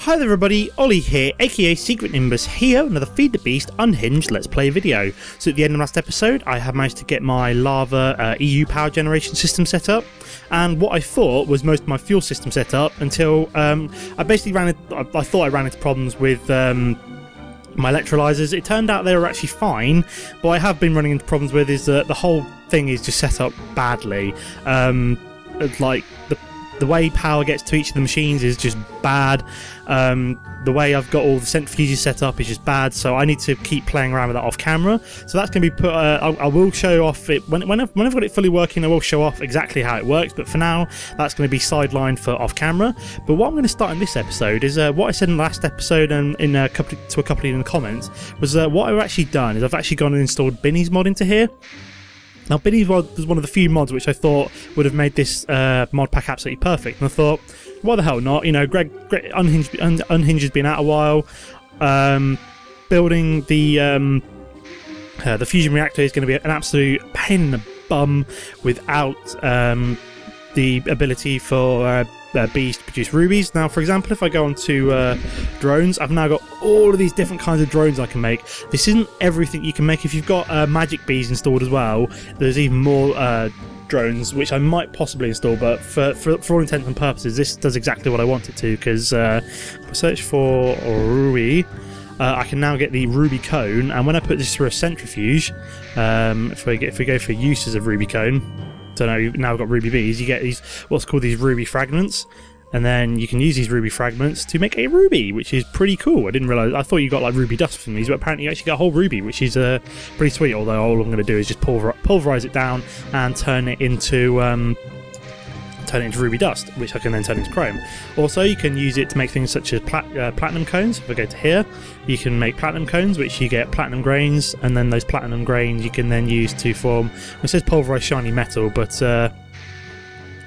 Hi there everybody, Ollie here, aka Secret Nimbus here, another Feed the Beast Unhinged Let's Play video. So at the end of last episode, I have managed to get my lava EU power generation system set up, and what I thought was most of my fuel system set up until I basically I thought I ran into problems with my electrolyzers. It turned out they were actually fine, but I have been running into problems with is that the whole thing is just set up badly. Like the way power gets to each of the machines is just bad. The way I've got all the centrifuges set up is just bad, so I need to keep playing around with that off camera. So that's going to be put, I will show off it, when I've got it fully working, I will show off exactly how it works, but for now, that's going to be sidelined for off camera. But what I'm going to start in this episode is what I said in the last episode and to a couple in the comments, was what I've actually done is I've actually gone and installed Binny's mod into here. Now, Binny's mod was one of the few mods which I thought would have made this mod pack absolutely perfect, and I thought, why the hell not? You know, Greg Unhinged has been out a while. Building the fusion reactor is going to be an absolute pain in the bum without the ability for bees to produce rubies. Now, for example, if I go onto drones, I've now got all of these different kinds of drones I can make. This isn't everything you can make. If you've got magic bees installed as well, there's even more drones which I might possibly install, but for all intents and purposes this does exactly what I want it to, because if I search for ruby, I can now get the ruby cone, and when I put this through a centrifuge, if we go for uses of ruby cone, so now you've got ruby bees, you get these what's called these ruby fragments, and then you can use these ruby fragments to make a ruby, which is pretty cool. I didn't realise, I thought you got like ruby dust from these, but apparently you actually get a whole ruby, which is pretty sweet, although all I'm going to do is just pulverise it down and turn it into ruby dust, which I can then turn into chrome. Also, you can use it to make things such as platinum cones. If I go to here, you can make platinum cones, which you get platinum grains, and then those platinum grains you can then use to form, it says pulverized shiny metal, but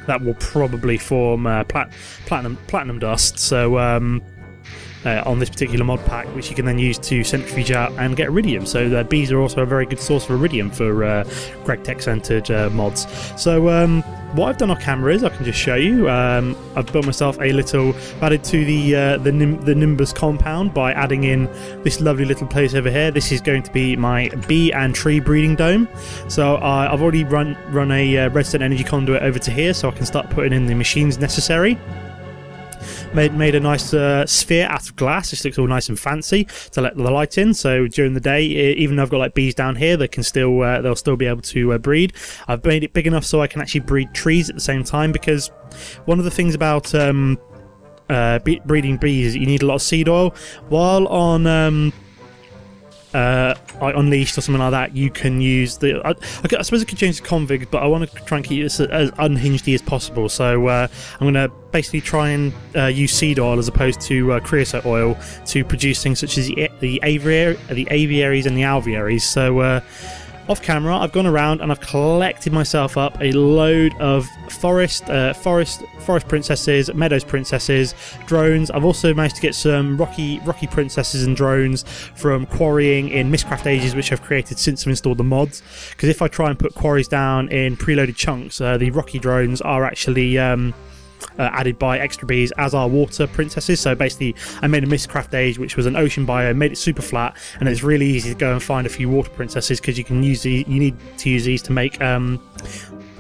that will probably form platinum dust. So on this particular mod pack, which you can then use to centrifuge out and get iridium. So the bees are also a very good source of iridium for Greg Tech centered mods. So what I've done off camera is I can just show you. I've built myself a little, added to the Nimbus compound by adding in this lovely little place over here. This is going to be my bee and tree breeding dome. So I've already run a redstone energy conduit over to here, so I can start putting in the machines necessary. Made a nice sphere out of glass. This looks all nice and fancy to let the light in. So during the day, even though I've got like bees down here, they can still they'll still be able to breed. I've made it big enough so I can actually breed trees at the same time, because one of the things about breeding bees is you need a lot of seed oil. While on Unleashed or something like that, you can use the I suppose I could change the config, but I want to try and keep this as unhinged as possible, so I'm going to basically try and use seed oil as opposed to creosote oil to produce things such as the aviaries and the alvearies. So off camera, I've gone around and I've collected myself up a load of forest princesses, meadows princesses, drones. I've also managed to get some rocky princesses and drones from quarrying in Mistcraft Ages, which I've created since I've installed the mods. Because if I try and put quarries down in preloaded chunks, the rocky drones are actually added by extra bees, as are water princesses. So basically I made a Mistcraft Age, which was an ocean biome, made it super flat, and it's really easy to go and find a few water princesses, because you need to use these to make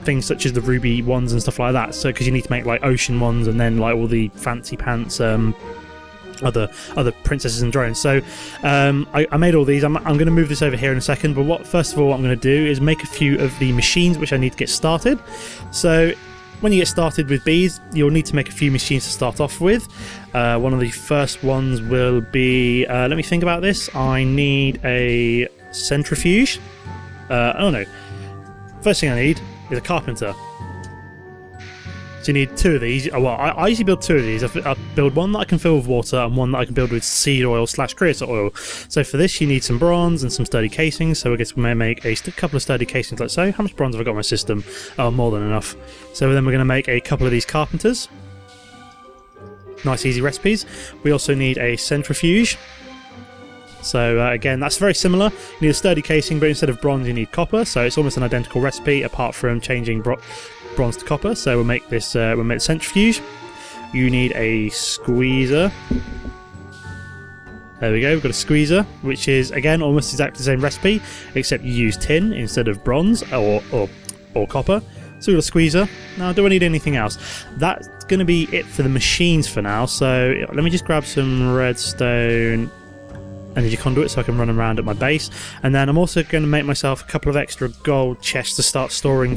things such as the ruby ones and stuff like that. So because you need to make like ocean ones and then like all the fancy pants other princesses and drones. So I made all these. I'm going to move this over here in a second, but first of all what I'm going to do is make a few of the machines which I need to get started. So when you get started with bees, you'll need to make a few machines to start off with. One of the first ones will be, let me think about this. I need a centrifuge. Oh no. First thing I need is a carpenter. So you need two of these. Well, I usually build two of these. I build one that I can fill with water and one that I can build with seed oil / creosote oil. So for this you need some bronze and some sturdy casings. So I guess we may make a couple of sturdy casings like so. How much bronze have I got in my system? Oh, more than enough. So then we're going to make a couple of these carpenters. Nice easy recipes. We also need a centrifuge. So again, that's very similar. You need a sturdy casing, but instead of bronze you need copper. So it's almost an identical recipe apart from changing bronze to copper. So we'll make this, we'll make the centrifuge. You need a squeezer. There we go, we've got a squeezer, which is again almost exactly the same recipe, except you use tin instead of bronze or copper. So we've got a squeezer. Now, do I need anything else? That's going to be it for the machines for now. So let me just grab some redstone energy conduit so I can run around at my base. And then I'm also going to make myself a couple of extra gold chests to start storing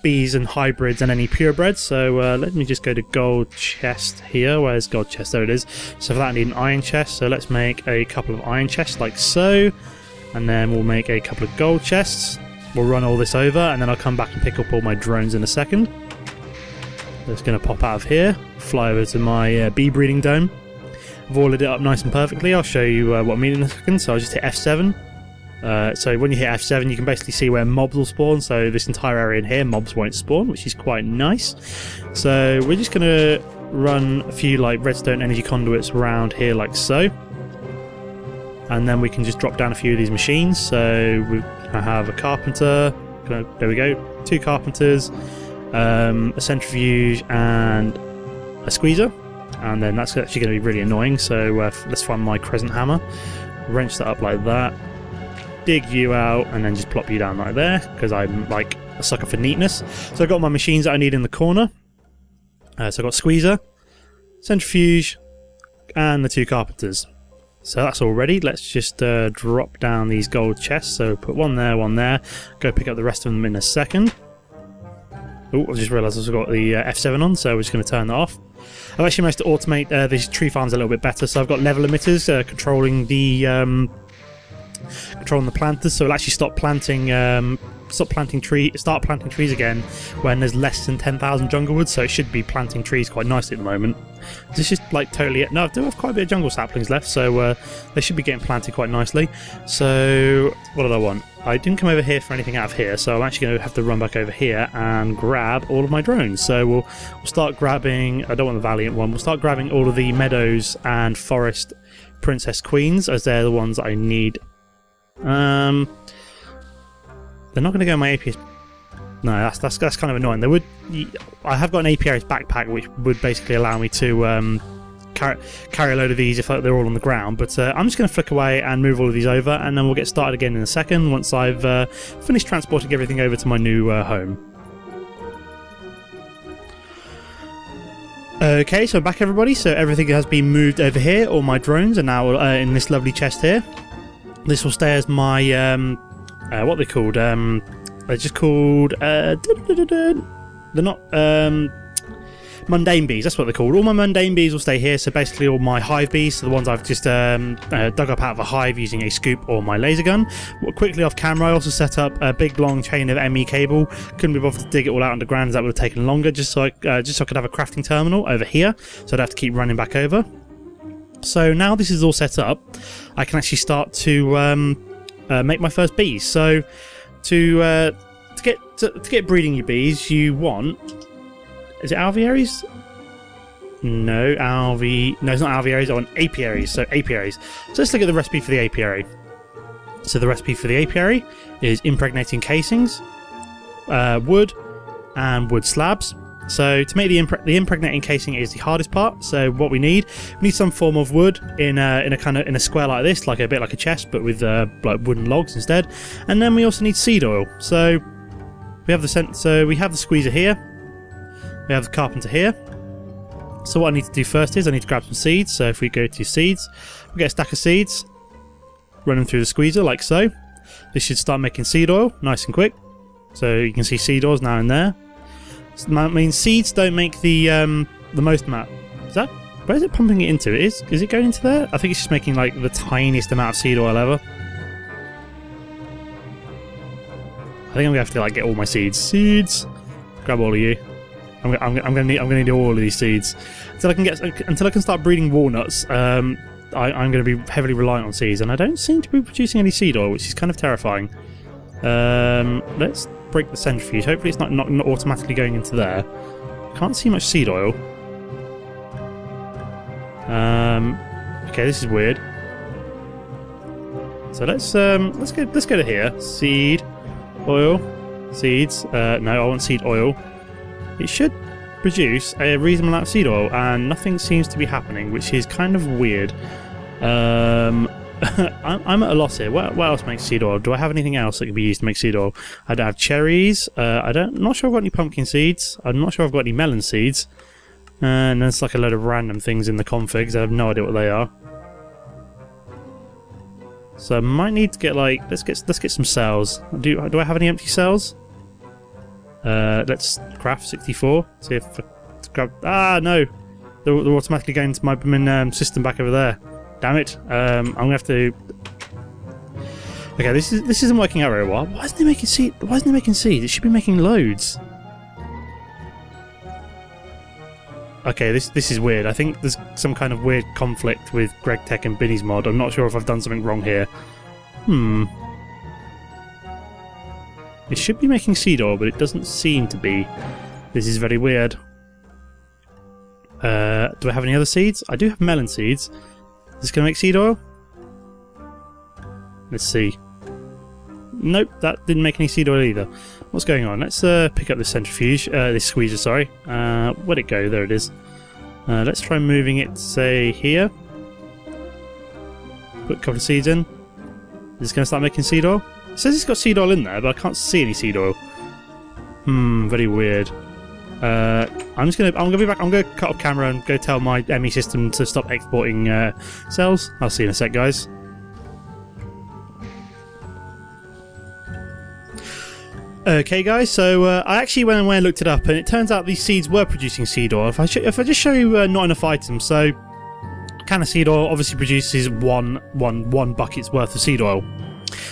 bees and hybrids and any purebreds. So let me just go to gold chest here. Where's gold chest? There it is. So for that I need an iron chest. So let's make a couple of iron chests like so. And then we'll make a couple of gold chests. We'll run all this over and then I'll come back and pick up all my drones in a second. It's going to pop out of here, fly over to my bee breeding dome. I've ordered it up nice and perfectly. I'll show you what I mean in a second. So I'll just hit F7. So when you hit F7 you can basically see where mobs will spawn. So this entire area in here mobs won't spawn, which is quite nice. So we're just going to run a few like redstone energy conduits around here like so. And then we can just drop down a few of these machines. So I have a carpenter. There we go. 2 carpenters, a centrifuge and a squeezer. And then that's actually going to be really annoying, so let's find my crescent hammer, wrench that up like that, dig you out, and then just plop you down like there, because I'm like a sucker for neatness. So I've got my machines that I need in the corner. So I've got squeezer, centrifuge, and the 2 carpenters. So that's all ready. Let's just drop down these gold chests. So put one there, go pick up the rest of them in a second. Oh, I just realised I've got the F7 on, so we're just going to turn that off. I've actually managed to automate these tree farms a little bit better. So I've got level emitters controlling the planters, so it'll actually start planting trees again when there's less than 10,000 jungle wood. So it should be planting trees quite nicely at the moment. This is like totally no. I do have quite a bit of jungle saplings left, so they should be getting planted quite nicely. So what did I want? I didn't come over here for anything out of here, so I'm actually going to have to run back over here and grab all of my drones. So we'll start grabbing. I don't want the Valiant one. We'll start grabbing all of the meadows and forest princess queens, as they're the ones I need. They're not going to go in my APS. No, that's kind of annoying. I have got an apiaries backpack, which would basically allow me to carry a load of these if they're all on the ground. But I'm just going to flick away and move all of these over, and then we'll get started again in a second once I've finished transporting everything over to my new home. Okay, so I'm back, everybody. So everything has been moved over here. All my drones are now in this lovely chest here. This will stay as my what are they called? They're just called they're not mundane bees. That's what they're called. All my mundane bees will stay here. So basically, all my hive bees, so the ones I've just dug up out of a hive using a scoop or my laser gun. Quickly off camera, I also set up a big long chain of ME cable. Couldn't be bothered to dig it all out underground, as that would have taken longer. Just so I could have a crafting terminal over here. So I'd have to keep running back over. So now this is all set up, I can actually start to make my first bees. So to get breeding your bees, you want, is it alvearies? No, it's not alvearies. I want apiaries. So apiaries. So let's look at the recipe for the apiary. So the recipe for the apiary is impregnating casings, wood, and wood slabs. So to make the impregnating casing is the hardest part. So what we need some form of wood in a square like this, like a bit like a chest, but with like wooden logs instead. And then we also need seed oil. So we have the squeezer here. We have the carpenter here. So what I need to do first is I need to grab some seeds. So if we go to seeds, we get a stack of seeds, run them through the squeezer like so. This should start making seed oil nice and quick. So you can see seed oils now in there. So that means seeds don't make the most amount. Where is it pumping it into? Is it going into there? I think it's just making like the tiniest amount of seed oil ever. I think I'm gonna have to like get all my seeds. Seeds. Grab all of you. I'm gonna need all of these seeds until I can start breeding walnuts. I'm going to be heavily reliant on seeds, and I don't seem to be producing any seed oil, which is kind of terrifying. Let's break the centrifuge. Hopefully it's not automatically going into there. Can't see much seed oil. Okay, this is weird. So let's go to here. Seed oil, seeds. No, I want seed oil. It should produce a reasonable amount of seed oil, and nothing seems to be happening, which is kind of weird. I'm at a loss here. What else makes seed oil? Do I have anything else that can be used to make seed oil? I don't have cherries. I'm not sure I've got any pumpkin seeds. I'm not sure I've got any melon seeds. And there's like a load of random things in the configs. I have no idea what they are. So I might need to get like let's get some cells. Do I have any empty cells? Let's craft 64. See if I grab. Ah no, they're automatically going to my system back over there. Damn it. I'm gonna have to. Okay, this isn't working out very well. Why isn't it making seed? Why isn't it making seeds? It should be making loads. Okay, this is weird. I think there's some kind of weird conflict with Greg Tech and Binny's mod. I'm not sure if I've done something wrong here. It should be making seed oil, but it doesn't seem to be. This is very weird. Do I have any other seeds? I do have melon seeds. Is this going to make seed oil? Let's see. Nope, that didn't make any seed oil either. What's going on? Let's pick up this centrifuge, this squeezer, sorry. Where'd it go? There it is. Let's try moving it, say, here. Put a couple of seeds in. Is this going to start making seed oil? It says it's got seed oil in there, but I can't see any seed oil. Very weird. I'm gonna be back. I'm gonna cut off camera and go tell my ME system to stop exporting cells. I'll see you in a sec, guys. Okay, guys. So I actually went away and looked it up, and it turns out these seeds were producing seed oil. If I just show you not enough items, so a can of seed oil obviously produces one bucket's worth of seed oil.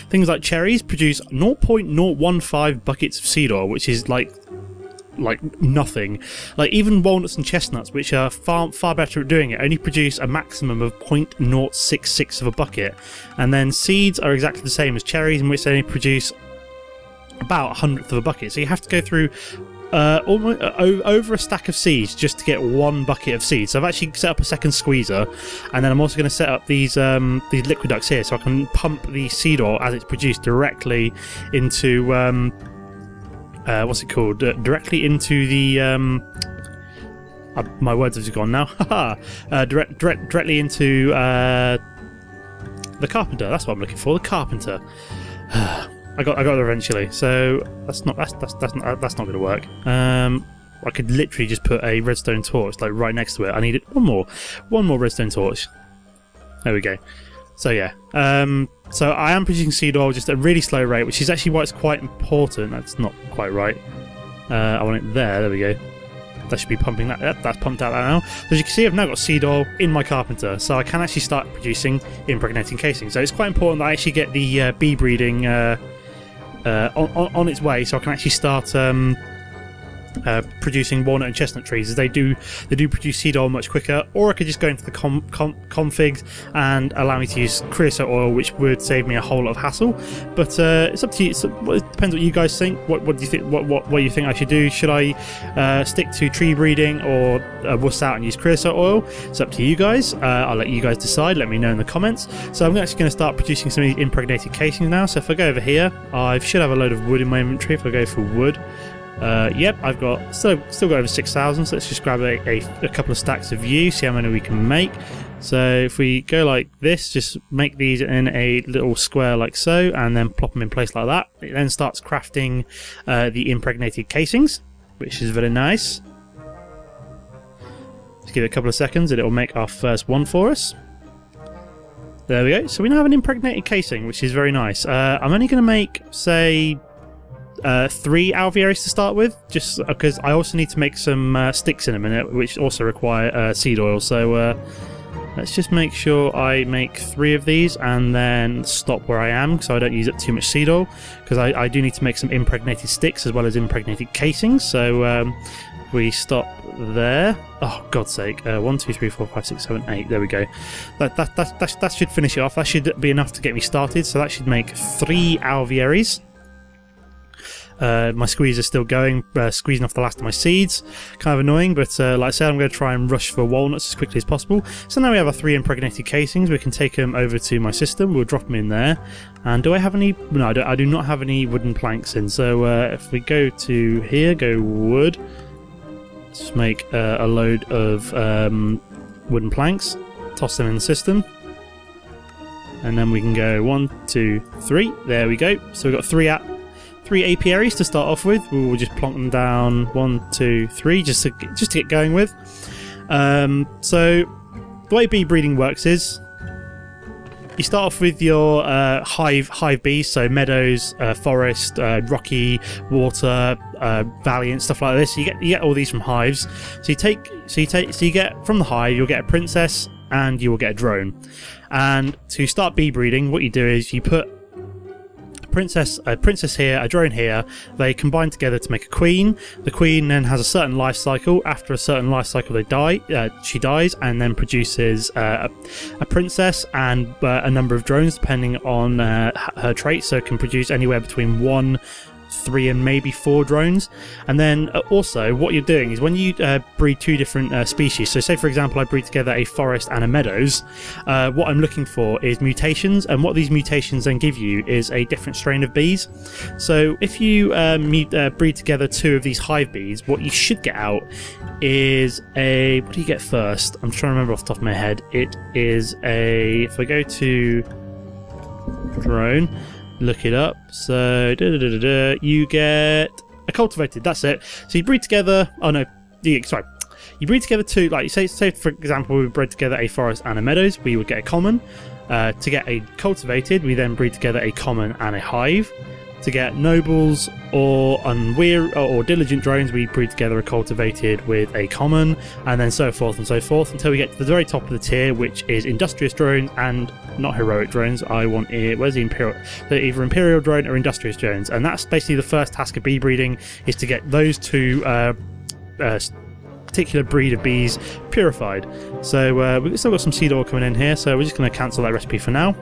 Things like cherries produce 0.015 buckets of seed oil, which is like nothing. Like even walnuts and chestnuts, which are far better at doing it, only produce a maximum of 0.066 of a bucket. And then seeds are exactly the same as cherries, in which they only produce about a hundredth of a bucket. So you have to go through almost over a stack of seeds just to get one bucket of seeds. So I've actually set up a second squeezer, and then I'm also going to set up these liquid ducts here, so I can pump the seed oil as it's produced directly into what's it called? Directly into the my words have just gone now. Directly into the carpenter. That's what I'm looking for. The carpenter. I got it eventually. So that's not going to work. I could literally just put a redstone torch like right next to it. I needed one more redstone torch. There we go. So yeah. So I am producing seed oil just at a really slow rate, which is actually why it's quite important. That's not quite right. I want it there. There we go. That should be pumping that. Yep, that's pumped out now. So as you can see, I've now got seed oil in my carpenter, so I can actually start producing impregnating casings. So it's quite important that I actually get the bee breeding on its way, so I can actually start producing walnut and chestnut trees, as they do produce seed oil much quicker. Or I could just go into the configs and allow me to use creosote oil, which would save me a whole lot of hassle. But it's up to you. It depends what you guys think. What do you think? What you think I should do? Should I stick to tree breeding or wuss out and use creosote oil? It's up to you guys. I'll let you guys decide. Let me know in the comments. So I'm actually going to start producing some of these impregnated casings now. So if I go over here, I should have a load of wood in my inventory. If I go for wood. Yep, I've got still got over 6,000, so let's just grab a couple of stacks of you, see how many we can make. So if we go like this, just make these in a little square like so, and then plop them in place like that. It then starts crafting the impregnated casings, which is very nice. Let's give it a couple of seconds and it will make our first one for us. There we go. So we now have an impregnated casing, which is very nice. I'm only going to make, say, 3 alvearies to start with, just because I also need to make some sticks in a minute, which also require seed oil. So let's just make sure I make 3 of these and then stop where I am, so I don't use up too much seed oil, because I do need to make some impregnated sticks as well as impregnated casings. So we stop there. Oh, God's sake. 1, 2, 3, 4, 5, 6, 7, 8. There we go. That should finish it off. That should be enough to get me started. So that should make 3 alvearies. My squeeze is still going, squeezing off the last of my seeds. Kind of annoying, but like I said, I'm going to try and rush for walnuts as quickly as possible. So now we have our 3 impregnated casings. We can take them over to my system. We'll drop them in there. And do I have any? No, I do not have any wooden planks in. So if we go to here, go wood. Let's make a load of wooden planks. Toss them in the system. and then we can go 1, 2, 3. There we go. So we've got three apiaries to start off with. We'll just plonk them down 1, 2, 3, just to get going with. So the way bee breeding works is you start off with your hive bees, so meadows, forest, rocky, water, valley, and stuff like this. You get all these from hives. So you get from the hive, you'll get a princess and you will get a drone. And to start bee breeding, what you do is you put a princess here, a drone here. They combine together to make a queen. The queen then has a certain life cycle. After a certain life cycle, she dies, and then produces a princess and a number of drones depending on her traits. So it can produce anywhere between 1, 3 and maybe 4 drones. And then also what you're doing is when you breed 2 different species, so say for example I breed together a forest and a meadows, what I'm looking for is mutations, and what these mutations then give you is a different strain of bees. So if you breed together 2 of these hive bees, what you should get out is what do you get first? I'm trying to remember off the top of my head. It is if I go to drone, look it up, so you get a cultivated, that's it. So you breed together, you breed together 2, like say for example we bred together a forest and a meadows, we would get a common. To get a cultivated, we then breed together a common and a hive. To get nobles or diligent drones, we breed together a cultivated with a common, and then so forth and so forth until we get to the very top of the tier, which is industrious drones and not heroic drones. I want it. Where's the imperial? So either imperial drone or industrious drones, and that's basically the first task of bee breeding, is to get those 2 particular breed of bees purified. So we've still got some seed oil coming in here, so we're just going to cancel that recipe for now.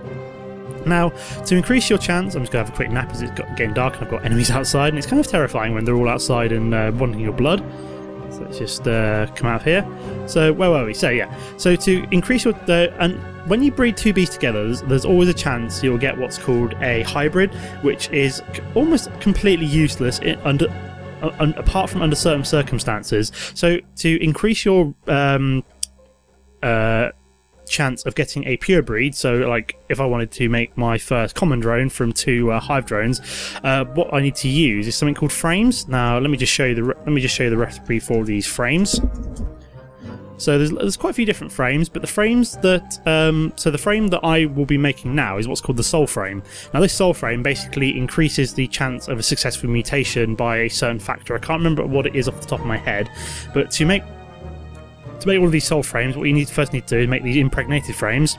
Now, to increase your chance, I'm just going to have a quick nap as it's getting dark and I've got enemies outside, and it's kind of terrifying when they're all outside and wanting your blood. So let's just come out of here. So, where were we? So, yeah. So, to increase your... and when you breed 2 bees together, there's always a chance you'll get what's called a hybrid, which is almost completely useless apart from under certain circumstances. So, to increase your... chance of getting a pure breed, so like if I wanted to make my first common drone from 2 hive drones, what I need to use is something called frames. Now let me just show you the recipe for these frames. So there's quite a few different frames, but the frames that the frame that I will be making now is what's called the soul frame. Now this soul frame basically increases the chance of a successful mutation by a certain factor. I can't remember what it is off the top of my head, but to make all of these soul frames, what you first need to do is make these impregnated frames.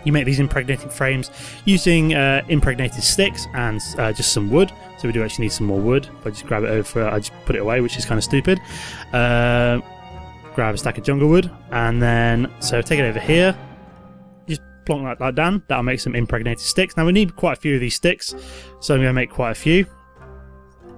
You make these impregnated frames using impregnated sticks and just some wood. So we do actually need some more wood. If I just grab it over, I just put it away, which is kind of stupid. Grab a stack of jungle wood, and then take it over here. Just plonk that down. That'll make some impregnated sticks. Now we need quite a few of these sticks, so I'm going to make quite a few.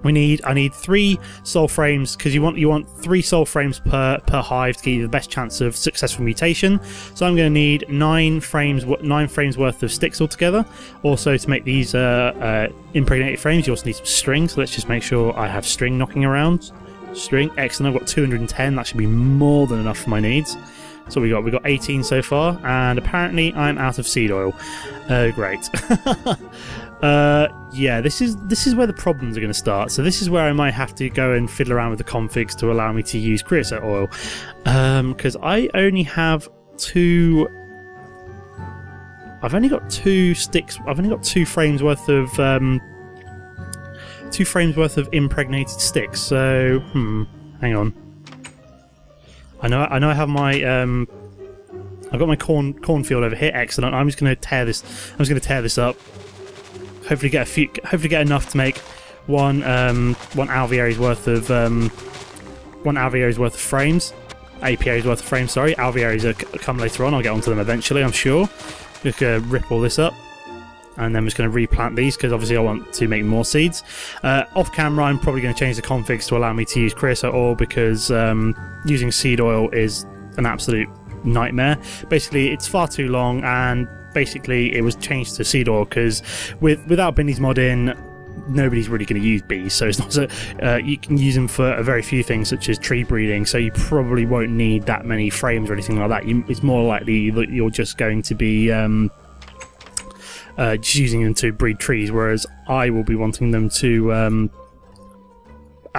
I need 3 soul frames, because you want 3 soul frames per hive to give you the best chance of successful mutation. So I'm going to need 9 frames worth of sticks altogether. Also, to make these impregnated frames, you also need some string. So let's just make sure I have string knocking around. String, excellent. I've got 210. That should be more than enough for my needs. So we got 18 so far, and apparently I'm out of seed oil. Great. Yeah, this is where the problems are going to start. So this is where I might have to go and fiddle around with the configs to allow me to use creosote oil, because I only have 2. I've only got 2 sticks. I've only got 2 frames worth of 2 frames worth of impregnated sticks. So hang on. I know I have my I've got my cornfield over here. Excellent. I'm just going to tear this. I'm just going to tear this up. Hopefully get enough to make one alveary's worth of frames. APA's worth of frames. Sorry, alvearies come later on. I'll get onto them eventually, I'm sure. Just gonna rip all this up, and then I'm just going to replant these because obviously I want to make more seeds. Off camera, I'm probably going to change the configs to allow me to use creosote oil, because using seed oil is an absolute nightmare. Basically, it's far too long, and basically it was changed to seed oil because without Binny's mod in, nobody's really going to use bees, so it's not so you can use them for a very few things such as tree breeding, so you probably won't need that many frames or anything like that. It's more likely that you're just going to be just using them to breed trees, whereas I will be wanting them to I'm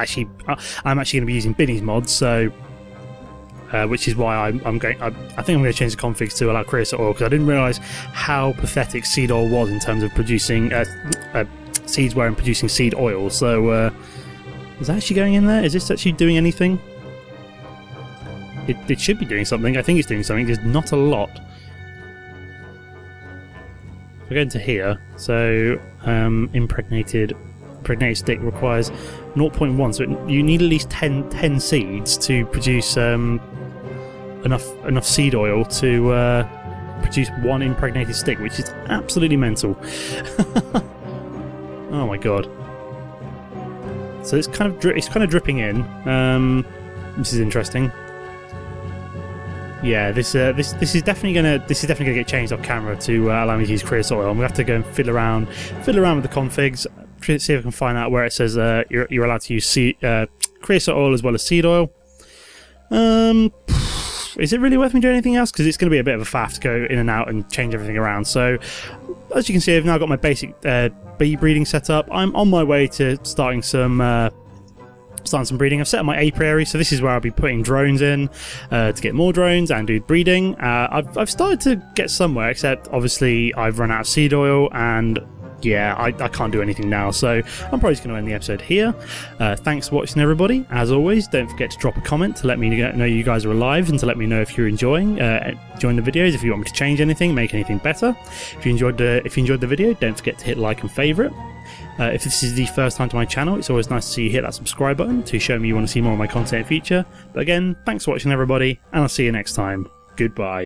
actually going to be using Binny's mods, so which is why I'm going. I think I'm going to change the configs to allow creosote oil, because I didn't realise how pathetic seed oil was in terms of producing seeds were in producing seed oil. So is that actually going in there? Is this actually doing anything? It should be doing something. I think it's doing something. There's not a lot. If I go into here, so impregnated stick requires 0.1, so you need at least 10 seeds to produce enough seed oil to produce one impregnated stick, which is absolutely mental. Oh my god! So it's kind of dripping in. This is interesting. Yeah, this is definitely gonna get changed off camera to allow me to use creosote oil. I'm gonna have to go and fiddle around with the configs, see if I can find out where it says you're allowed to use creosote oil as well as seed oil. Is it really worth me doing anything else? Because it's going to be a bit of a faff to go in and out and change everything around. So, as you can see, I've now got my basic bee breeding set up. I'm on my way to starting some breeding. I've set up my apiary, so this is where I'll be putting drones in to get more drones and do breeding. I've started to get somewhere, except obviously I've run out of seed oil, and yeah, I can't do anything now, so I'm probably just going to end the episode here. Thanks for watching, everybody. As always, don't forget to drop a comment to let me know you guys are alive, and to let me know if you're enjoying the videos, if you want me to change anything, make anything better. If you enjoyed the video, don't forget to hit like and favourite. If this is the first time to my channel, it's always nice to see you hit that subscribe button to show me you want to see more of my content in future. But again, thanks for watching, everybody, and I'll see you next time. Goodbye.